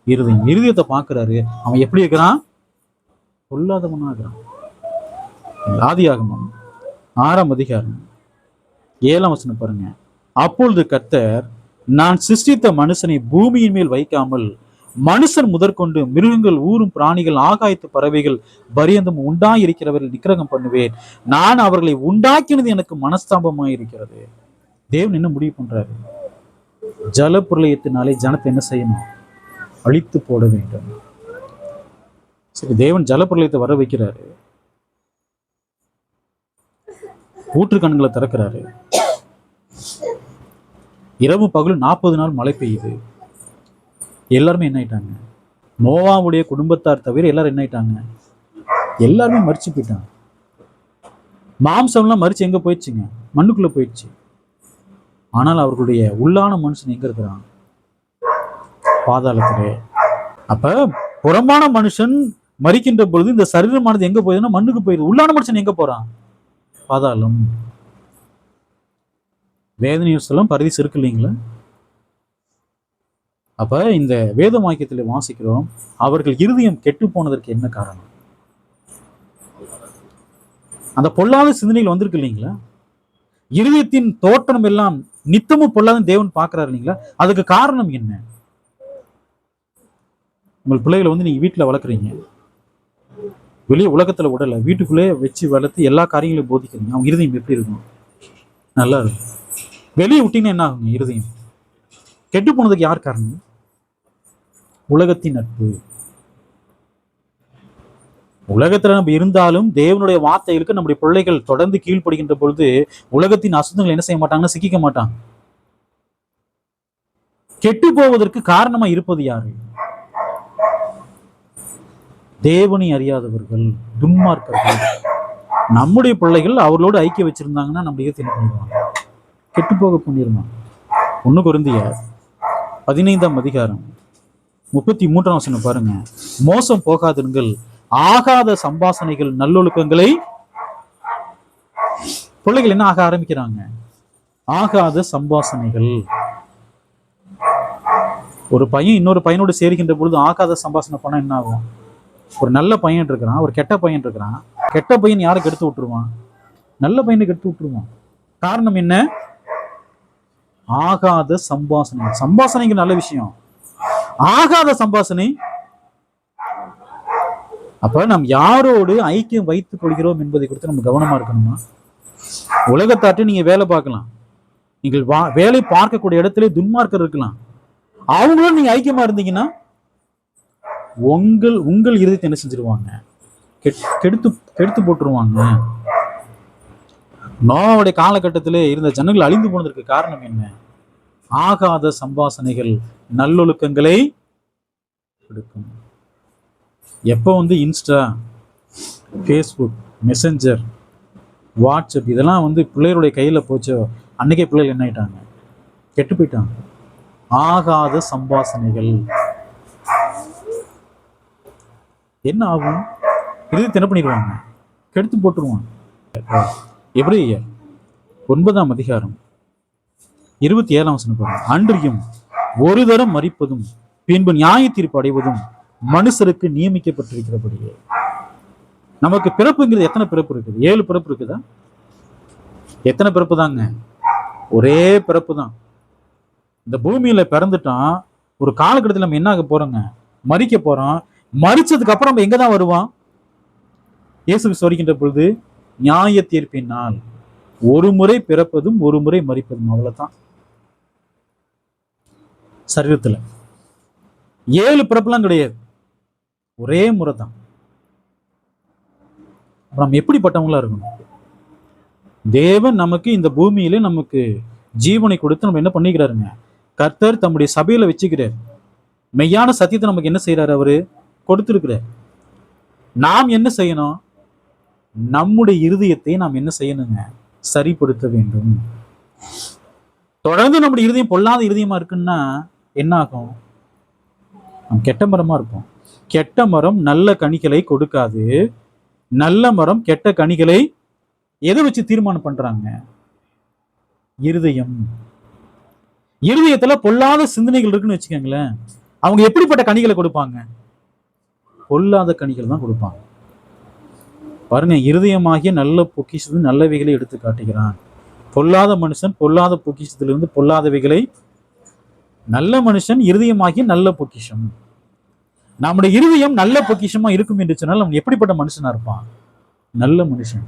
இருதயம். இருதயத்தை பார்க்கிறாரு. அவன் எப்படி இருக்கிறான்? பொல்லாதவனா இருக்கிறான். ஆதியாகமம் 6ஆம் அதிகாரம் 7ஆம் வசனம் பாருங்க. அப்பொழுது கர்த்தர், நான் சிருஷ்டித்த மனுஷனை பூமியின் மேல் வைக்காமல் மனுஷன் முதற்கொண்டு மிருகங்கள், ஊரும் பிராணிகள், ஆகாயத்து பறவைகள் பரியந்தம் உண்டாயிருக்கிறவர்கள் நிக்கிரகம் பண்ணுவேன். நான் அவர்களை உண்டாக்கினது எனக்கு மனஸ்தாபமாய் இருக்கிறது. தேவன் என்ன முடிவு பண்றாரு? ஜல பிரளயத்தினாலே ஜனத்தை என்ன செய்யணும்? அழித்து போட வேண்டும். சரி, தேவன் ஜல பிரளயத்தை வர வைக்கிறாரு. ஊற்று கண்களை திறக்கிறாரு. இரவு பகலும் 40 நாள் மழை பெய்யுது. எல்லாருமே என்ன ஆயிட்டாங்க? நோவாவுடைய குடும்பத்தார் தவிர எல்லாரும் என்ன ஆயிட்டாங்க? எல்லாருமே மரிச்சு போயிட்டாங்க. மாம்சம்லாம் மரிச்சு எங்க போயிடுச்சுங்க? மண்ணுக்குள்ள போயிடுச்சு. ஆனால் அவர்களுடைய உள்ளான மனுஷன் எங்க இருக்கிறான்? பாதாளத்திலே. அப்ப புறம்பான மனுஷன் மரிக்கின்ற பொழுது இந்த சரீரமானது எங்க போயிடுதுன்னா மண்ணுக்கு போயிடுது. உள்ளான மனுஷன் எங்க போறான்? பாதாளம். வேதனையும் சொல்லும் பரிதிஸ் இருக்கு இல்லைங்களா? அப்ப இந்த வேத வாக்கியத்தில் வாசிக்கிறோம், அவர்கள் இருதயம் கெட்டு போனதற்கு என்ன காரணம்? அந்த பொல்லாத சிந்தனைகள் வந்திருக்கு இல்லைங்களா? இருதயத்தின் தோற்றம் எல்லாம் நித்தமும் பொல்லாத தேவன் பார்க்கிறாரு இல்லைங்களா? அதுக்கு காரணம் என்ன? உங்கள் பிள்ளைகளை நீங்க வீட்டுல வளர்க்குறீங்க, வெளியே உலகத்துல விடல, வீட்டுக்குள்ளே வச்சு வளர்த்து எல்லா காரியங்களையும் போதிக்கிறீங்க. அவங்க இருதயம் எப்படி இருக்கும்? நல்லா இருக்கும். வெளியே விட்டீங்கன்னா என்ன ஆகுங்க? இருதயம் கெட்டு போனதுக்கு யார் காரணம்? உலகத்தின் நட்பு. உலகத்துல நம்ம இருந்தாலும் தேவனுடைய வார்த்தைகளுக்கு நம்முடைய பிள்ளைகள் தொடர்ந்து கீழ்ப்படுகின்ற பொழுது உலகத்தின் அசுத்தங்கள் என்ன செய்ய மாட்டாங்கன்னா சிக்கிக்க மாட்டாங்க. கெட்டு போவதற்கு காரணமா இருப்பது யாரு? தேவனை அறியாதவர்கள், துன்மார்க்கர்கள். நம்முடைய பிள்ளைகள் அவர்களோடு ஐக்கிய வச்சிருந்தாங்கன்னா நம்ம என்ன பண்ணிடுவாங்க? கெட்டு போக பண்ணிடுவாங்க. 1 கொரிந்தியர் 15ஆம் அதிகாரம் 33ஆம் வசனம் பாருங்க. மோசம் போகாதிருங்கள், ஆகாத சம்பாசனைகள் நல்லொழுக்கங்களை. பிள்ளைகள் என்ன ஆக ஆரம்பிக்கிறாங்க? ஆகாத சம்பாசனைகள். ஒரு பையன் இன்னொரு பையனோடு சேர்கின்ற பொழுது ஆகாத சம்பாசனை பண்ணா என்ன ஆகும்? ஒரு நல்ல பையன் இருக்கிறான், ஒரு கெட்ட பையன் இருக்கிறான். கெட்ட பையன் யாருக்கு எடுத்து விட்டுருவான்? நல்ல பையனுக்கு எடுத்து விட்டுருவான். காரணம் என்ன? ஆகாத சம்பாசனை. சம்பாசனைக்கு நல்ல விஷயம், ஆகாத சம்பாசனை. அப்ப நாம் யாரோடு ஐக்கியம் வைத்துக் கொள்கிறோம் என்பதை குறித்து நம்ம கவனமா இருக்கணுமா? உலகத்தாட்டு நீங்க வேலை பார்க்கலாம், நீங்கள் வேலை பார்க்கக்கூடிய இடத்துல துன்மார்க்கர் இருக்கலாம், அவங்களும் நீங்க ஐக்கியமா இருந்தீங்கன்னா உங்கள் இருதயத்தை என்ன செஞ்சிருவாங்க? கெடுத்து போட்டுருவாங்க. நோவாவுடைய காலகட்டத்திலே இருந்த ஜனங்கள் அழிந்து போனதற்கு காரணம் என்ன? ஆகாத சம்பாசனைகள் நல்லொழுக்கங்களை எடுக்கும். எப்போ இன்ஸ்டா, ஃபேஸ்புக், மெசஞ்சர், வாட்ஸ்அப் இதெல்லாம் பிள்ளைகளுடைய கையில போச்சோ அன்னைக்கே பிள்ளைகள் என்ன ஆயிட்டாங்க? கெட்டு போயிட்டாங்க. ஆகாத சம்பாசனைகள் என்ன ஆகும்? இது என்ன பண்ணிடுவாங்க? கெடுத்து போட்டுருவாங்க. எபிரேயர் 9ஆம் அதிகாரம் 27ஆம் வசனம் பாருங்க. அன்றியும் ஒரு தரம் மரிப்பதும் பின்பு நியாய தீர்ப்பு அடைவதும் மனுஷருக்கு நியமிக்கப்பட்டிருக்கிறபடியே. நமக்கு பிறப்புங்கிறது எத்தனை பிறப்பு இருக்குது? 7 பிறப்பு இருக்குதா? எத்தனை பிறப்பு தாங்க? ஒரே பிறப்பு தான். இந்த பூமியில பிறந்துட்டோம், ஒரு காலகட்டத்தில் நம்ம என்ன ஆக போறோங்க? மரிக்க போறோம். மரிச்சதுக்கு அப்புறம் நம்ம எங்கதான் வருவான்? இயேசுக்கு சொல்கின்ற பொழுது நியாய தீர்ப்பினால் ஒரு முறை பிறப்பதும் ஒரு முறை மரிப்பதும், அவ்வளவுதான். சரீரத்துல 7 பிறப்புலாம் கிடையாது, ஒரே முறை தான். நம்ம எப்படிப்பட்டவங்களா இருக்கணும்? தேவன் நமக்கு இந்த பூமியிலே நமக்கு ஜீவனை கொடுத்து நம்ம என்ன பண்ணிக்கிறாருங்க? கர்த்தர் தம்முடைய சபையில வச்சுக்கிறார். மெய்யான சத்தியத்தை நமக்கு என்ன செய்யறாரு? அவரு கொடுத்திருக்கிறார். நாம் என்ன செய்யணும்? நம்முடைய இருதயத்தை நாம் என்ன செய்யணுங்க? சரிப்படுத்த வேண்டும். தொடர்ந்து நம்முடைய இருதயம் பொல்லாத இருதயமா இருக்குன்னா என்ன ஆகும்? நாம் கெட்ட மரமா இருப்போம். கெட்ட மரம் நல்ல கனிகளை கொடுக்காது. நல்ல மரம் கெட்ட கனிகளை எதை வச்சு தீர்மானம் பண்றாங்க? இருதயம். இருதயத்துல பொல்லாத சிந்தனைகள் இருக்குன்னு வச்சுக்கோங்களேன், அவங்க எப்படிப்பட்ட கனிகளை கொடுப்பாங்க? பொல்லாத கனிகள் தான் கொடுப்பாங்க. பாருங்க, இருதயமாகிய நல்ல பொக்கிஷத்து நல்லவைகளை எடுத்து காட்டுகிறான். பொல்லாத மனுஷன் பொல்லாத பொக்கிஷத்திலிருந்து பொல்லாதவைகளை, நல்ல மனுஷன் இருதயமாகிய நல்ல பொக்கிஷம். நம்முடைய இருதயம் நல்ல பொக்கிஷமா இருக்கும் என்று சொன்னால் அவன் எப்படிப்பட்ட மனுஷனா இருப்பான்? நல்ல மனுஷன்.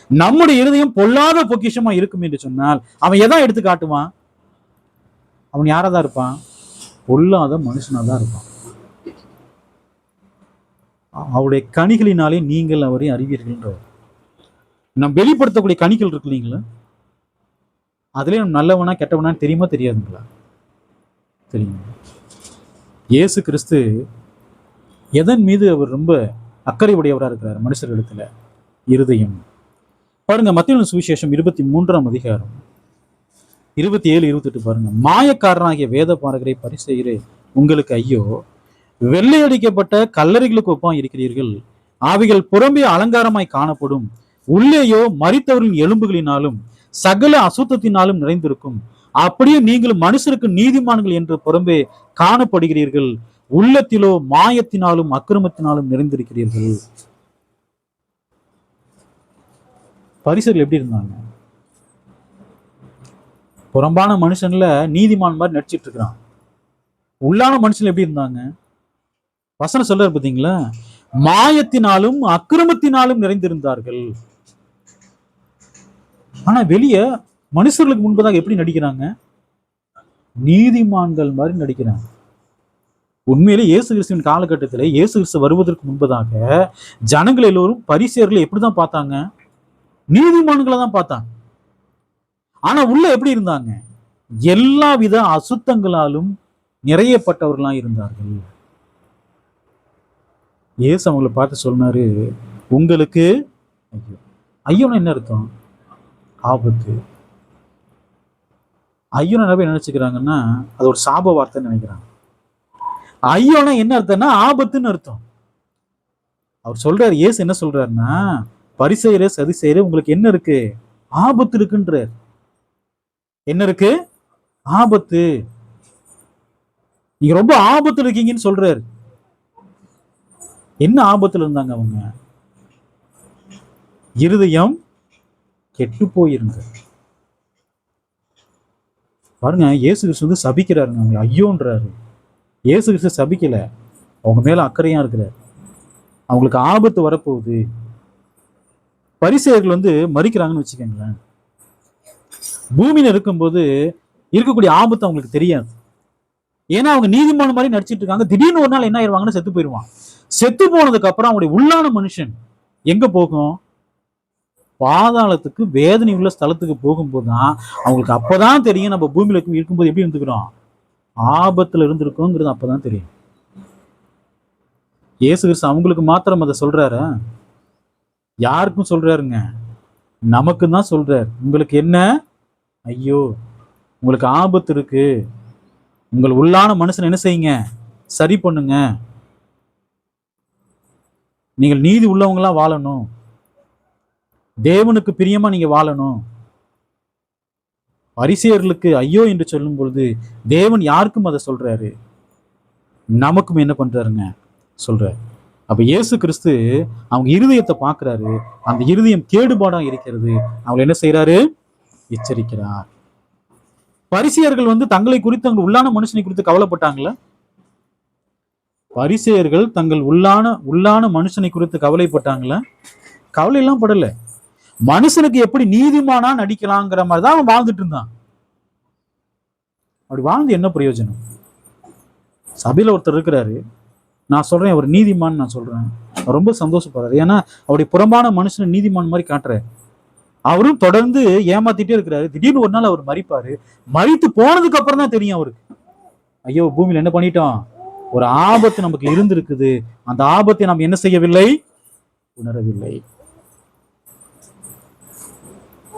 நம்முடைய இருதயம் பொல்லாத பொக்கிஷமா இருக்கும் என்று சொன்னால் அவன் எதான் எடுத்து காட்டுவான்? அவன் யாராதான் இருப்பான்? பொல்லாத மனுஷனா தான் இருப்பான். அவருடைய கனிகளினாலே நீங்கள் அவரை அறிவீர்கள். நம் வெளிப்படுத்தக்கூடிய கனிகள் இருக்கு இல்லைங்களா, அதுல நம்ம நல்லவனா கெட்டவனா தெரியுமா தெரியாதுங்களா? தெரியும். இயேசு கிறிஸ்து எதன் மீது அவர் ரொம்ப அக்கறை உடையவராக இருக்கிறார்? மனுஷர்களிடத்துல இருதயம். பாருங்க, மத்தேயு சுவிசேஷம் 23ஆம் அதிகாரம் 27, 28 பாருங்க. மாயக்காரனாகிய வேத பாரகரை பரிசெயரே, உங்களுக்கு ஐயோ, வெள்ளையடிக்கப்பட்ட கல்லறைகளுக்கு ஒப்பாய் இருக்கிறீர்கள். அவைகள் புறம்பே அலங்காரமாய் காணப்படும், உள்ளேயோ மரித்தவர்களின் எலும்புகளினாலும் சகல அசுத்தத்தினாலும் நிறைந்திருக்கும். அப்படியே நீங்களும் மனுஷருக்கு நீதிமான்கள் என்று புறம்பே காணப்படுகிறீர்கள், உள்ளத்திலோ மாயத்தினாலும் அக்கிரமத்தினாலும் நிறைந்திருக்கிறீர்கள். பரிசர்கள் எப்படி இருந்தாங்க? புறம்பான மனுஷன்ல நீதிமான் மாதிரி நடிச்சிட்டு இருக்கிறான். உள்ளான மனுஷன் எப்படி இருந்தாங்க? வசனம் சொல்றாரு பாத்தீங்களா? மாயத்தினாலும் அக்கிரமத்தினாலும் நிறைந்திருந்தார்கள். ஆனா வெளியே மனுஷர்களுக்கு முன்பதாக எப்படி நடிக்கிறாங்க? நீதிமான்கள் மாதிரி நடிக்கிறாங்க. உண்மையிலே இயேசு கிறிஸ்துவின் காலகட்டத்தில் இயேசு கிறிஸ்து வருவதற்கு முன்பதாக ஜனங்கள் எல்லோரும் பரிசேயர்களை எப்படிதான் பார்த்தாங்க? நீதிமான்களை தான் பார்த்தாங்க. ஆனா உள்ள எப்படி இருந்தாங்க? எல்லா வித அசுத்தங்களாலும் நிறையப்பட்டவர்களா இருந்தார்கள். இயேசு அவங்களை பார்த்து சொன்னாரு, உங்களுக்கு ஐயோ. ஐயோன்னு என்ன அர்த்தம்? ஆபத்து. ஐயோன்னு நிறைய பேர் நினைச்சுக்கிறாங்கன்னா அது ஒரு சாப வார்த்தைன்னு நினைக்கிறாங்க. ஐயோனா என்ன அர்த்தம்னா ஆபத்துன்னு அர்த்தம். அவர் சொல்றாரு, இயேசு என்ன சொல்றாருன்னா, பரிசேயரே சதுசேயரே உங்களுக்கு என்ன இருக்கு? ஆபத்து இருக்குன்றார். என்ன இருக்கு? ஆபத்து. நீங்க ரொம்ப ஆபத்துல இருக்கீங்கன்னு சொல்றாரு. என்ன ஆபத்துல இருந்தாங்க அவங்க? இருதயம் கெட்டு போயிருங்க. பாருங்க, இயேசு கிறிஸ்து வந்து சபிக்கிறாருங்க, அவங்க ஐயோன்றாரு. இயேசு கிறிஸ்து சபிக்கல, அவங்க மேல அக்கறையா இருக்கிறார். அவங்களுக்கு ஆபத்து வரப்போகுது. பரிசேயர்கள் வந்து மறிக்கிறாங்கன்னு வச்சுக்கோங்களேன். பூமியில இருக்கும்போது இருக்கக்கூடிய ஆபத்து அவங்களுக்கு தெரியாது. ஏன்னா அவங்க நீதிமான மாதிரி நடிச்சிட்டு இருக்காங்க. திடீர்னு ஒரு நாள் என்ன ஆயிடுவாங்கன்னு செத்து போயிடுவான். செத்து போனதுக்கு அப்புறம் அவங்களுடைய உள்ளான மனுஷன் எங்க போகும்? பாதாளத்துக்கு, வேதனை உள்ள ஸ்தலத்துக்கு போகும்போதுதான் அவங்களுக்கு அப்பதான் தெரியும் நம்ம பூமியில இருக்கும்போது எப்படி இருந்துக்கிறோம், ஆபத்துல இருந்திருக்கோங்கிறது அப்பதான் தெரியும். இயேசு கிறிஸ்து அவங்களுக்கு மாத்திரம் அதை சொல்றாரு? யாருக்கும் சொல்றாருங்க? நமக்கு தான் சொல்றாரு. உங்களுக்கு என்ன? ஐயோ, உங்களுக்கு ஆபத்து இருக்கு. உங்கள் உள்ளான மனுஷன் என்ன செய்யுங்க? சரி பண்ணுங்க. நீங்கள் நீதி உள்ளவங்களா வாழணும். தேவனுக்கு பிரியமா நீங்க வாழணும். பரிசேயர்களுக்கு ஐயோ என்று சொல்லும் பொழுது தேவன் யாருக்கும் அதை சொல்றாரு? நமக்கும் என்ன பண்றாருங்க? சொல்றாரு. அப்ப இயேசு கிறிஸ்து அவங்க இருதயத்தை பார்க்கிறாரு. அந்த இருதயம் கேடுபாடா இருக்கிறது. அவங்க என்ன செய்யறாரு? எச்சரிக்கிறார். பரிசேயர்கள் வந்து தங்களை குறித்து, தங்கள் உள்ளான மனுஷனை குறித்து கவலைப்பட்டாங்களா? பரிசேயர்கள் தங்கள் உள்ளான மனுஷனை குறித்து கவலைப்பட்டாங்களா? கவலை எல்லாம் படல. மனுஷனுக்கு எப்படி நீதிமானா நடிக்கலாங்கிற மாதிரிதான் அவன் வாழ்ந்துட்டு இருந்தான். அப்படி வாழ்ந்து என்ன பிரயோஜனம்? சபையில ஒருத்தர் இருக்கிறாரு, நான் சொல்றேன் அவர் நீதிமான், நான் சொல்றேன், ரொம்ப சந்தோஷப்படுறாரு. ஏன்னா அவருடைய புறம்பான மனுஷனை நீதிமான் மாதிரி காட்டுறாரு. அவரும் தொடர்ந்து ஏமாத்திட்டே இருக்கிறாரு. திடீர்னு ஒரு நாள் அவர் மறிப்பாரு. மறித்து போனதுக்கு அப்புறம் தான் தெரியும் அவருக்கு, ஐயோ பூமியில என்ன பண்ணிட்டோம், ஒரு ஆபத்து நமக்கு இருந்திருக்குது. அந்த ஆபத்தை நாம் என்ன செய்யவில்லை? உணரவில்லை.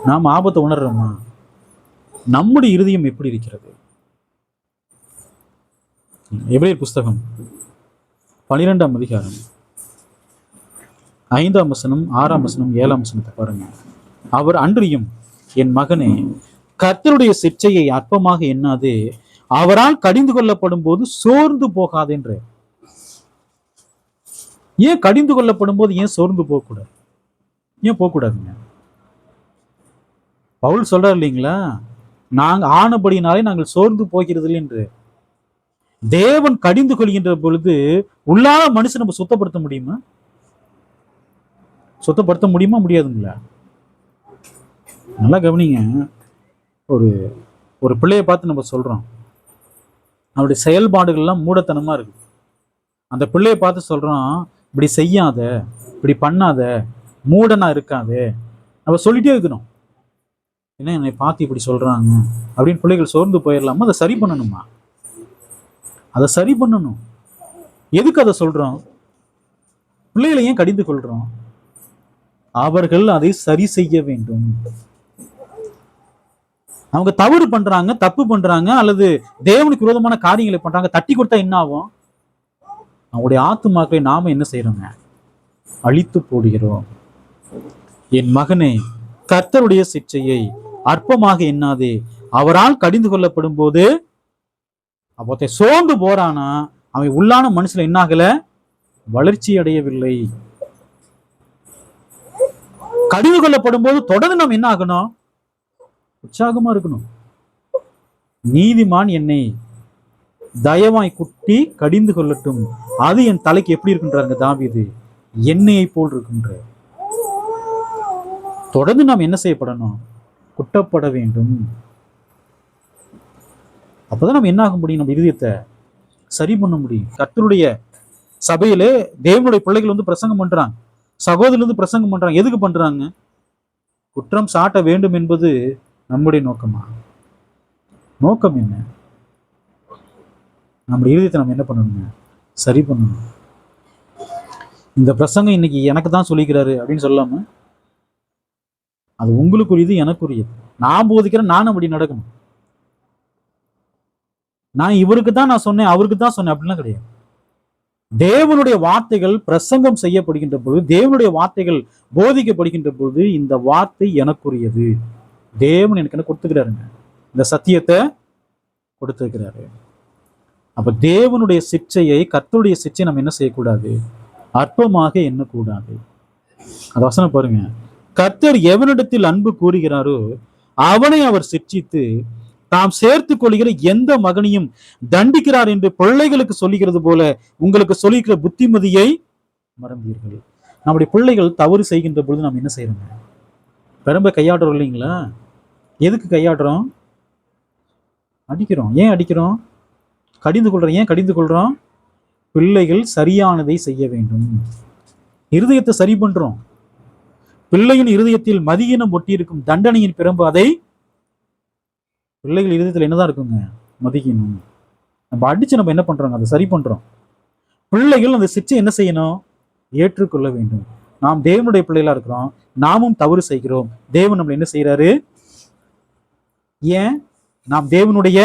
நாம் ஆபத்தை உணர்றோமா? நம்முடைய இருதயம் எப்படி இருக்கிறது? எபிரேயர் புஸ்தகம் 12ஆம் அதிகாரம் 5ஆம் வசனம், 6ஆம் வசனம், 7ஆம் வசனத்தை பாருங்க. அவர் அன்றியும் என் மகனே, கர்த்தருடைய சிட்சையை அற்பமாக எண்ணாதே, அவரால் கடிந்து கொள்ளப்படும் போது சோர்ந்து போகாதென்ற. ஏன் கடிந்து கொள்ளப்படும் போது ஏன் சோர்ந்து போகக்கூடாது? ஏன் போகக்கூடாதுங்க? பவுல் சொல்றாரு இல்லைங்களா, நாங்க ஆனபடினாலே நாங்கள் சோர்ந்து போகிறது இல்லை என்று. தேவன் கடிந்து கொள்கின்ற பொழுது உள்ளான மனுஷன் நம்ம சுத்தப்படுத்த முடியுமா? சுத்தப்படுத்த முடியுமா? முடியாதுங்களா? நல்லா கவனிங்க. ஒரு ஒரு பிள்ளையை பார்த்து நம்ம சொல்றோம், அவருடைய செயல்பாடுகள்லாம் மூடத்தனமா இருக்கு. அந்த பிள்ளையை பார்த்து சொல்றோம், இப்படி செய்யாத, இப்படி பண்ணாத, மூடனா இருக்காது, நம்ம சொல்லிட்டே இருக்கணும். என்ன என்னை பார்த்து இப்படி சொல்றாங்க அப்படின்னு பிள்ளைகள் சோர்ந்து போயிடலாமா? அதை சரி பண்ணணுமா? அதை சரி பண்ணணும். எதுக்கு அதை சொல்றோம்? பிள்ளைகளை ஏன் கடிந்து கொள்றோம்? அவர்கள் அதை சரி செய்ய வேண்டும். அவங்க தவறு பண்றாங்க, தப்பு பண்றாங்க, அல்லது தேவனுக்கு விரோதமான காரியங்களை பண்றாங்க, தட்டி கொடுத்தா என்ன ஆகும்? அவங்களுடைய ஆத்துமாக்களை நாம என்ன செய்யறோங்க? அழித்து போடுகிறோம். என் மகனே, கர்த்தருடைய சிட்சையை அற்பமாக எண்ணாதே, அவரால் கடிந்து கொள்ளப்படும் போது அப்போ சோர்ந்து போறானா, அவன் உள்ளான மனுஷன் என்னாகல? வளர்ச்சி அடையவில்லை. கடிந்து கொள்ளப்படும் போது தொடர்ந்து நாம் என்ன ஆகணும்? உற்சாகமா இருக்கணும். நீதிமான் என்னை தயவாய் குட்டி கடிந்து கொள்ளட்டும், அது என் தலைக்கு எப்படி இருக்குன்றாங்க தாவீது, எண்ணெயை போல் இருக்கின்ற. தொடர்ந்து நாம் என்ன செய்யப்படணும்? குட்டப்பட வேண்டும். அப்பதான் நம்ம என்ன ஆக முடியும்? நம்ம இருதயத்தை சரி பண்ண முடியும். கர்த்தருடைய சபையிலே தேவனுடைய பிள்ளைகள் வந்து பிரசங்கம் பண்றாங்க, சகோதரர் வந்து பிரசங்கம் பண்றாங்க. எதுக்கு பண்றாங்க? குற்றம் சாட்ட வேண்டும் என்பது நம்முடைய நோக்கமா? நோக்கம் என்ன? நம்முடைய இருதயத்தை நம்ம என்ன பண்ணணுங்க? சரி பண்ணணும். இந்த பிரசங்கம் இன்னைக்கு எனக்கு தான் சொல்லிக்கிறாரு அப்படின்னு சொல்லாம, அது உங்களுக்குரியது, எனக்குரியது. நான் போதிக்கிறேன், நானும் அப்படி நடக்கணும். நான் இவருக்கு தான் நான் சொன்னேன், அவருக்கு தான் சொன்னேன் அப்படிலாம் கிடையாது. தேவனுடைய வார்த்தைகள் பிரசங்கம் செய்யப்படுகின்ற பொழுது, தேவனுடைய வார்த்தைகள் போதிக்கப்படுகின்ற பொழுது, இந்த வார்த்தை எனக்குரியது. தேவன் எனக்கு என்ன கொடுத்துக்கிறாருங்க? இந்த சத்தியத்தை கொடுத்துருக்கிறாரு. அப்ப தேவனுடைய சிக்ஷையை, கர்த்தருடைய சிக்ஷை நம்ம என்ன செய்யக்கூடாது? அற்பமாக எண்ணக்கூடாது. அந்த வசனம் பாருங்க, கர்த்தர் எவனிடத்தில் அன்பு கூறுகிறாரோ அவனை அவர் சிக்ஷித்து தாம் சேர்த்து கொள்கிற எந்த மகனையும் தண்டிக்கிறார் என்று பிள்ளைகளுக்கு சொல்லுகிறது போல உங்களுக்கு சொல்லிக்கிற புத்திமதியை மறந்தீர்கள். நம்முடைய பிள்ளைகள் தவறு செய்கின்ற பொழுது நாம் என்ன செய்யறோங்க? பெரும்ப கையாடுறோம் இல்லைங்களா? எதுக்கு கையாடுறோம்? அடிக்கிறோம். ஏன் அடிக்கிறோம்? கடிந்து கொள்றோம். ஏன் கடிந்து கொள்றோம்? பிள்ளைகள் சரியானதை செய்ய வேண்டும். இருதயத்தை சரி பண்றோம். பிள்ளையின் இருதயத்தில் மதியினம் ஒட்டி இருக்கும் தண்டனையின் பிறம்பு அதை பிள்ளைகள் இருதயத்தில் என்னதான் இருக்குங்க? மதிக்கணும். நம்ம அடிச்சு நம்ம என்ன பண்றோங்க? அதை சரி பண்றோம். பிள்ளைகள் அந்த சிக்ஷை என்ன செய்யணும்? ஏற்றுக்கொள்ள வேண்டும். நாம் தேவனுடைய பிள்ளைகளா இருக்கிறோம், நாமும் தவறு செய்கிறோம். தேவன் நம்மளை என்ன செய்யறாரு? ஏன்? நாம் தேவனுடைய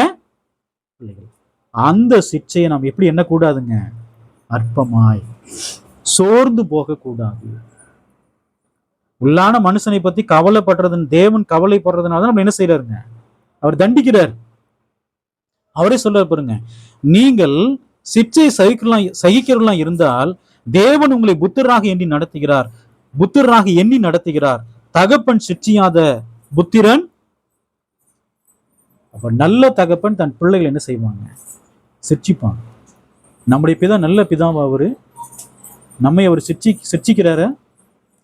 பிள்ளைகள். அந்த சிக்ஷையை நாம் எப்படி என்ன கூடாதுங்க? அற்பமாய், சோர்ந்து போக கூடாது. உள்ளான மனுஷனை பத்தி கவலைப்படுறது, தேவன் கவலைப்படுறதுனால நம்ம என்ன செய்யறாருங்க? அவர் தண்டிக்கிறார். அவரே சொல்றாரு பாருங்க, நீங்கள் சிற்றை சகிக்கிறவர்களாம் இருந்தால் தேவன் உங்களை புத்திரராக எண்ணி நடத்துகிறார், புத்திரராக எண்ணி நடத்துகிறார். தகப்பன் சிற்றியாத புத்திரன். அப்ப நல்ல தகப்பன் தன் பிள்ளைகள் என்ன செய்வாங்க? சிற்சிப்பாங்க. நம்முடைய பிதா நல்ல பிதாவா? அவரு நம்மை அவர் சிற்சிக்கிறார.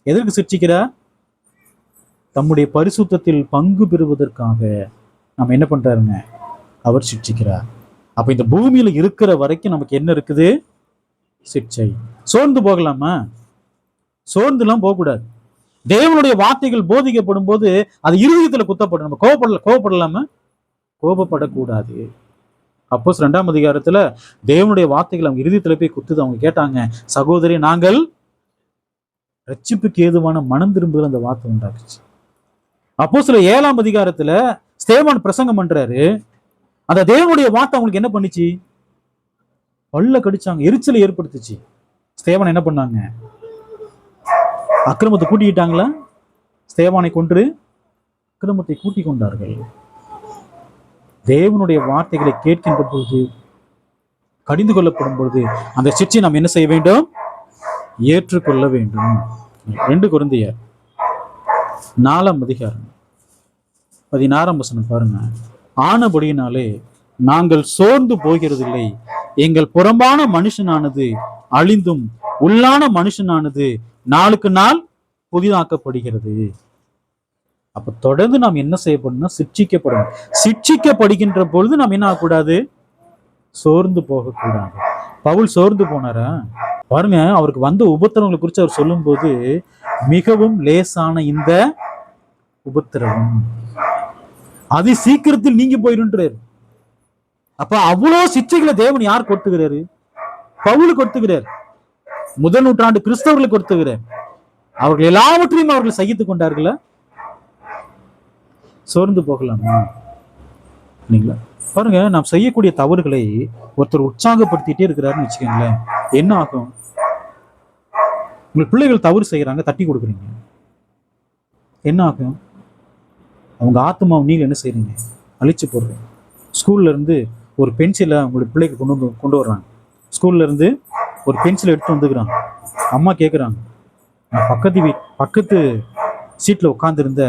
எதற்கு சிற்சிக்கிறார்? தம்முடைய பரிசுத்தத்தில் பங்கு பெறுவதற்காக நம்ம என்ன பண்றாருங்க? அவர் சிற்சிக்கிறார். அப்ப இந்த பூமியில இருக்கிற வரைக்கும் நமக்கு என்ன இருக்குது? சிற்சை. சோர்ந்து போகலாமா? சோர்ந்துலாம் போகக்கூடாது. தேவனுடைய வார்த்தைகள் போதிக்கப்படும் போது அது இருதயத்துல குத்தப்படும். நம்ம கோபப்படலாமா? கோபப்படக்கூடாது. அப்போஸ் 2ஆம் அதிகாரத்துல தேவனுடைய வார்த்தைகள் அவங்க இருதயத்துல போய் குத்துது. அவங்க கேட்டாங்க, சகோதரி, நாங்கள் ரட்சிப்புக்கு ஏதுவான மனம் திரும்புதல் அந்த வார்த்தை உண்டாக்குச்சு. அப்போஸ்தலர் 7ஆம் அதிகாரத்துல ஸ்தேவான் பிரசங்கம் பண்றாரு. அந்த தேவனுடைய வார்த்தை அவங்களுக்கு என்ன பண்ணுச்சு? பல்ல கடிச்சாங்க, எரிச்சலை ஏற்படுத்துச்சு. ஸ்தேவான் என்ன பண்ணாங்க? அக்கிரமத்தை கூட்டிக்கிட்டாங்களா? ஸ்தேவானை கொன்று அக்கிரமத்தை கூட்டி கொண்டார்கள். தேவனுடைய வார்த்தைகளை கேட்கின்ற பொழுது, கடிந்து கொள்ளப்படும் பொழுது அந்த சிற்சையை நாம் என்ன செய்ய வேண்டும்? ஏற்றுக்கொள்ள வேண்டும். 2 கொரிந்தியர் 4ஆம் அதிகாரம் 16ஆம் வசனம் பாருங்க. ஆனபடியினாலே நாங்கள் சோர்ந்து போகிறதில்லை. எங்கள் புறம்பான மனுஷனானது அழிந்தும் உள்ளான மனுஷனானது நாளுக்கு நாள் புதிதாக்கப்படுகிறது. அப்ப தொடர்ந்து நாம் என்ன செய்யப்படணும்? சிட்சிக்கப்படணும். சிட்சிக்கப்படுகின்ற பொழுது நாம் என்ன ஆகக்கூடாது? சோர்ந்து போகக்கூடாது. பவுல் சோர்ந்து போனாரா? பாருங்க, அவருக்கு வந்த உபத்திரவங்களை குறித்து அவர் சொல்லும் போது, மிகவும் லேசான இந்த உபத்திரவம் அதி சீக்கிரத்தில் நீங்க போயிருன்றாரு. அப்ப அவ்வளவு சிச்சைகளை தேவன் யார் கொடுத்துகிறாரு? பவுல் கொடுத்துகிறார். முதல் நூற்றாண்டு கிறிஸ்தவர்களுக்கு கொடுத்துகிறார். அவர்கள் எல்லாவற்றையும் அவர்கள் சகித்துக் கொண்டார்களா? சோர்ந்து போகலாமா? இல்லைங்களா? பாருங்க, நாம் செய்யக்கூடிய தவறுகளை ஒருத்தர் உற்சாகப்படுத்திட்டே இருக்கிறாருன்னு வச்சுக்கோங்களேன், என்ன ஆகும்? உங்கள் பிள்ளைகள் தவறு செய்யறாங்க, தட்டி கொடுக்குறீங்க, என்ன ஆகும்? அவங்க ஆத்மாவை நீங்க என்ன செய்றீங்க? அழிச்சு போடுறீங்க. ஸ்கூல்ல இருந்து ஒரு பென்சிலை உங்களுடைய பிள்ளைக்கு கொண்டு வர்றாங்க. ஸ்கூல்ல இருந்து ஒரு பென்சிலை எடுத்து வந்துக்கிறாங்க. அம்மா கேட்குறாங்க, நான் பக்கத்து சீட்டில் உட்காந்துருந்த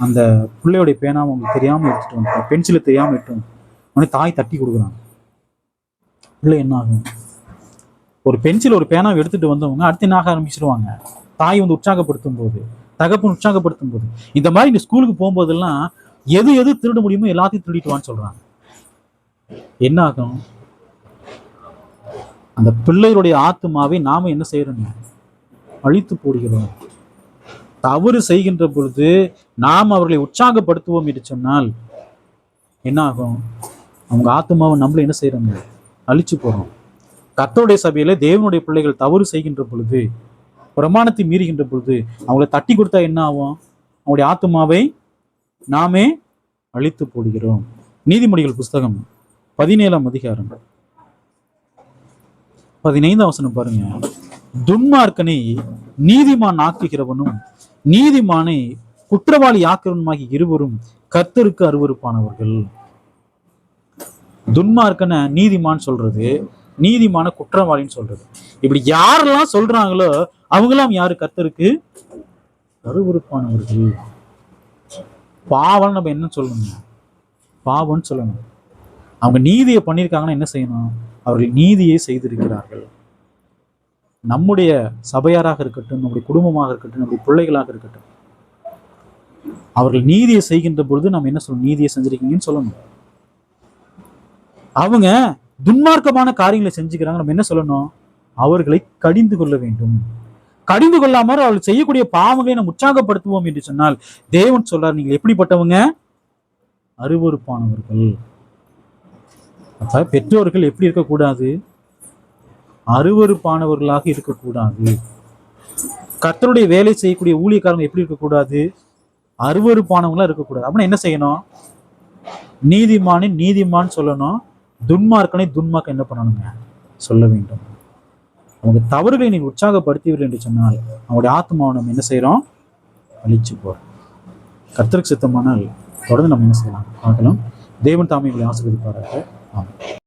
அந்த பிள்ளையோடைய பேனாவை உங்களுக்கு தெரியாமல் எடுத்துட்டு வந்துட்டேன், பென்சிலை தெரியாமல் எடுத்து உடனே தாய் தட்டி கொடுக்குறாங்க. பிள்ளை என்ன ஆகும்? ஒரு பென்சில் ஒரு பேனாவை எடுத்துட்டு வந்தவங்க அடுத்து என்ன ஆக ஆரம்பிச்சிருவாங்க? தாய் வந்து உற்சாகப்படுத்தும் போது, தகப்பன் உற்சாகப்படுத்தும் போது, இந்த மாதிரி இந்த ஸ்கூலுக்கு போகும்போதெல்லாம் எது திருட முடியுமோ எல்லாத்தையும் திருடிட்டு வான்னு சொல்றாங்க. என்ன ஆகும்? அந்த பிள்ளைகளுடைய ஆத்துமாவை நாம என்ன செய்யறோங்க? அழித்து போடுகிறோம். தவறு செய்கின்ற பொழுது நாம் அவர்களை உற்சாகப்படுத்துவோம் என்று சொன்னால் என்ன ஆகும்? அவங்க ஆத்துமாவை நம்மள என்ன செய்யறோங்க? அழிச்சு போறோம். கர்த்தருடைய சபையில தேவனுடைய பிள்ளைகள் தவறு செய்கின்ற பொழுது, பிரமாணத்தை மீறுகின்ற பொழுது அவங்கள தட்டி கொடுத்தா என்ன ஆகும்? அவங்களுடைய ஆத்துமாவை நாமே அழித்து போடுகிறோம். நீதிமொழிகள் புஸ்தகம் 17ஆம் அதிகாரம் 15ஆம் வசனம் பாருங்க. துன்மார்க்கனை நீதிமான் ஆக்குகிறவனும் நீதிமானை குற்றவாளி ஆக்கிறவனுமாகி இருவரும் கர்த்தருக்கு அருவருப்பானவர்கள். துன்மார்க்கனை நீதிமான் சொல்றது, நீதிமான குற்றவாளின்னு சொல்றது. இப்படி யாரெல்லாம் சொல்றாங்களோ அவங்களாம் யாரு? கர்த்தருக்கு அருவருப்பானவர்கள். பாவம் நம்ம என்ன சொல்லணும்? பாவம்னு சொல்லணும். அவங்க நீதியை பண்ணியிருக்காங்கன்னா என்ன செய்யணும்? அவர்கள் நீதியை செய்திருக்கிறார்கள். நம்முடைய சபையாராக இருக்கட்டும், நம்முடைய குடும்பமாக இருக்கட்டும், நம்முடைய பிள்ளைகளாக இருக்கட்டும், அவர்கள் நீதியை செய்கின்ற பொழுது நம்ம என்ன சொல்லணும்? நீதியை செஞ்சிருக்கீங்கன்னு சொல்லணும். அவங்க துன்மார்க்கமான காரியங்களை செஞ்சுக்கிறாங்க, நம்ம என்ன சொல்லணும்? அவர்களை கடிந்து கொள்ள வேண்டும். கடிந்து கொள்ளாமல் அவர்கள் செய்யக்கூடிய பாவங்களை நம்ம உற்சாகப்படுத்துவோம் என்று சொன்னால் தேவன் சொல்றார், நீங்கள் எப்படிப்பட்டவங்க? அருவருப்பானவர்கள். அப்ப பெற்றோர்கள் எப்படி இருக்கக்கூடாது? அருவருப்பானவர்களாக இருக்கக்கூடாது. கர்த்தருடைய வேலை செய்யக்கூடிய ஊழியக்காரங்க எப்படி இருக்கக்கூடாது? அருவருப்பானவங்களா இருக்கக்கூடாது. அப்படின்னா என்ன செய்யணும்? நீதிமானை நீதிமான் சொல்லணும், துன்மார்க்கனை துன்மார்க்கன் என்ன பண்ணணுங்க? சொல்ல வேண்டும். அவங்க தவறுகளை நீங்கள் உற்சாகப்படுத்தவில்லை என்று சொன்னால் அவங்களுடைய ஆத்மாவை நம்ம என்ன செய்யறோம்? அழிச்சு போறோம். கர்த்தருக்கு சித்தமானால் தொடர்ந்து நம்ம என்ன செய்யலாம் பார்க்கலாம். தேவன் தாமே எங்களை ஆசீர்வதிப்பாராக. ஆமாம்.